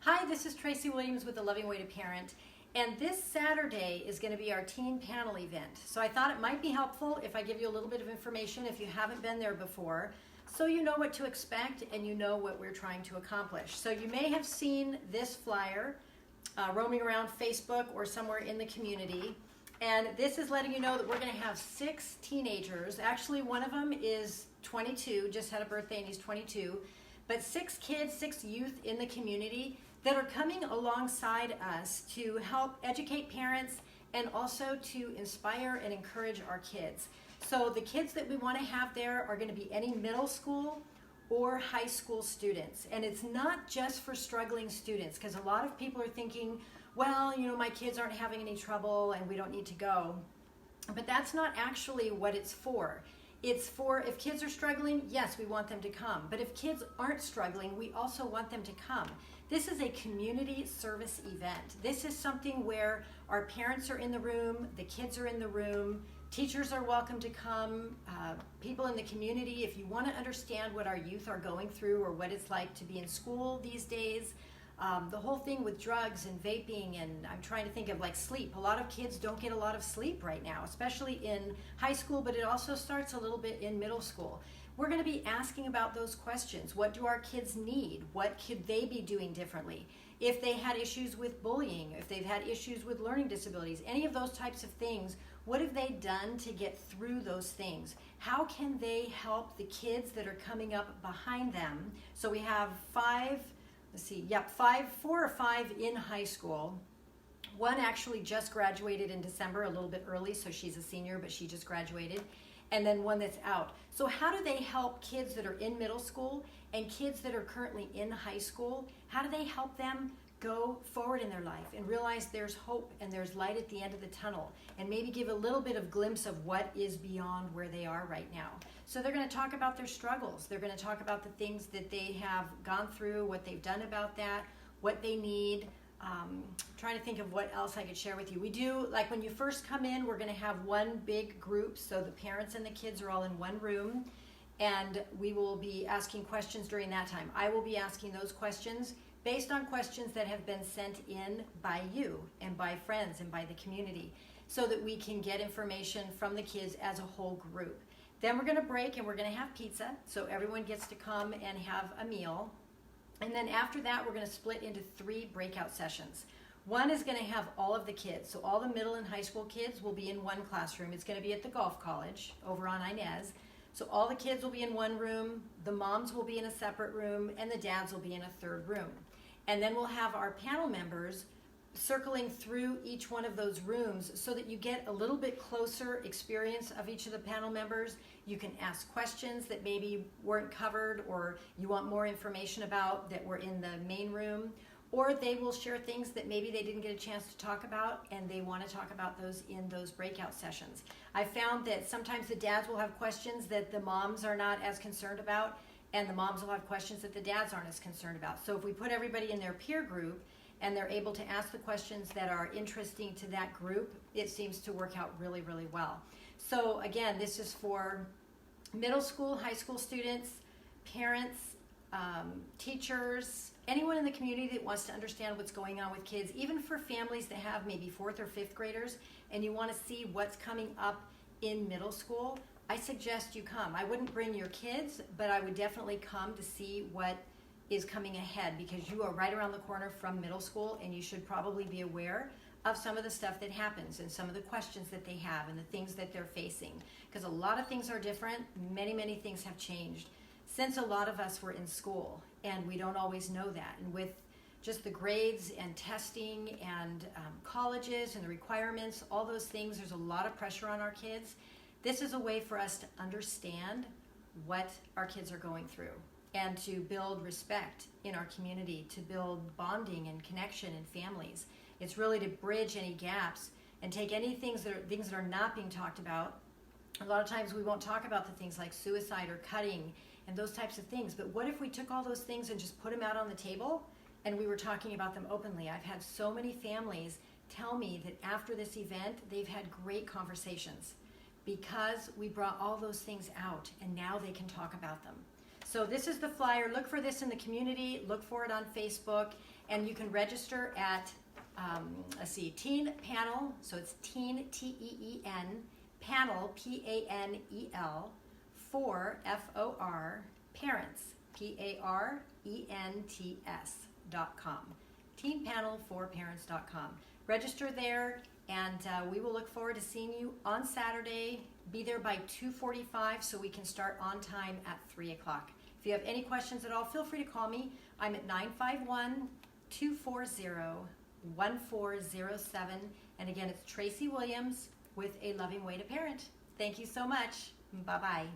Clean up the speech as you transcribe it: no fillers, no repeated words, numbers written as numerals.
Hi, this is Tracy Williams with The Loving Way to Parent, and this Saturday is going to be our teen panel event. So I thought it might be helpful if I give you a little bit of information if you haven't been there before, so you know what to expect and you know what we're trying to accomplish. So you may have seen this flyer roaming around Facebook or somewhere in the community, and this is letting you know that we're going to have 6 teenagers. Actually, one of them is 22, just had a birthday and he's 22, but 6 kids, 6 youth in the community that are coming alongside us to help educate parents and also to inspire and encourage our kids. So the kids that we want to have there are going to be any middle school or high school students. And it's not just for struggling students, because a lot of people are thinking, well, you know, my kids aren't having any trouble and we don't need to go. But that's not actually what it's for. It's for if kids are struggling, yes, we want them to come. But if kids aren't struggling, we also want them to come. This is a community service event. This is something where our parents are in the room, the kids are in the room, teachers are welcome to come, people in the community. If you want to understand what our youth are going through or what it's like to be in school these days, the whole thing with drugs and vaping, and I'm trying to think of like sleep. A lot of kids don't get a lot of sleep right now, especially in high school, but it also starts a little bit in middle school. We're going to be asking about those questions. What do our kids need? What could they be doing differently? If they had issues with bullying, if they've had issues with learning disabilities, any of those types of things, what have they done to get through those things? How can they help the kids that are coming up behind them? So we have 4 or 5 in high school. One actually just graduated in December, a little bit early, so she's a senior, but she just graduated. And then one that's out. So how do they help kids that are in middle school and kids that are currently in high school? How do they help them go forward in their life and realize there's hope and there's light at the end of the tunnel, and maybe give a little bit of glimpse of what is beyond where they are right now? So they're going to talk about their struggles. They're going to talk about the things that they have gone through, what they've done about that, what they need. Trying to think of what else I could share with you. We do, like when you first come in, we're going to have one big group, so the parents and the kids are all in one room, and we will be asking questions during that time. I will be asking those questions based on questions that have been sent in by you and by friends and by the community, so that we can get information from the kids as a whole group. Then we're going to break and we're going to have pizza, so everyone gets to come and have a meal. And then after that, we're going to split into 3 breakout sessions. One is going to have all of the kids. So all the middle and high school kids will be in one classroom. It's going to be at the golf college over on Inez. So all the kids will be in one room, the moms will be in a separate room, and the dads will be in a 3rd room. And then we'll have our panel members circling through each one of those rooms so that you get a little bit closer experience of each of the panel members. You can ask questions that maybe weren't covered or you want more information about that were in the main room, or they will share things that maybe they didn't get a chance to talk about and they want to talk about those in those breakout sessions. I found that sometimes the dads will have questions that the moms are not as concerned about, and the moms will have questions that the dads aren't as concerned about. So if we put everybody in their peer group and they're able to ask the questions that are interesting to that group, it seems to work out really, really well. So again, this is for middle school, high school students, parents, teachers, anyone in the community that wants to understand what's going on with kids, even for families that have maybe 4th or 5th graders and you want to see what's coming up in middle school. I suggest you come. I wouldn't bring your kids, but I would definitely come to see what is coming ahead, because you are right around the corner from middle school and you should probably be aware of some of the stuff that happens and some of the questions that they have and the things that they're facing, because a lot of things are different. Many things have changed since a lot of us were in school, and we don't always know that. And with just the grades and testing and colleges and the requirements, all those things, there's a lot of pressure on our kids. This is a way for us to understand what our kids are going through and to build respect in our community, to build bonding and connection in families. It's really to bridge any gaps and take any things that are not being talked about. A lot of times we won't talk about the things like suicide or cutting and those types of things, but what if we took all those things and just put them out on the table and we were talking about them openly? I've had so many families tell me that after this event, they've had great conversations because we brought all those things out and now they can talk about them. So this is the flyer. Look for this in the community. Look for it on Facebook. And you can register at, Teen Panel. So it's Teen, T-E-E-N, Panel, P-A-N-E-L, for, F-O-R, Parents, P-A-R-E-N-T-S.com. teenpanel4parents.com. Register there, and we will look forward to seeing you on Saturday. Be there by 2:45 so we can start on time at 3 o'clock. If you have any questions at all, feel free to call me. I'm at 951-240-1407. And again, it's Tracy Williams with A Loving Way to Parent. Thank you so much. Bye-bye.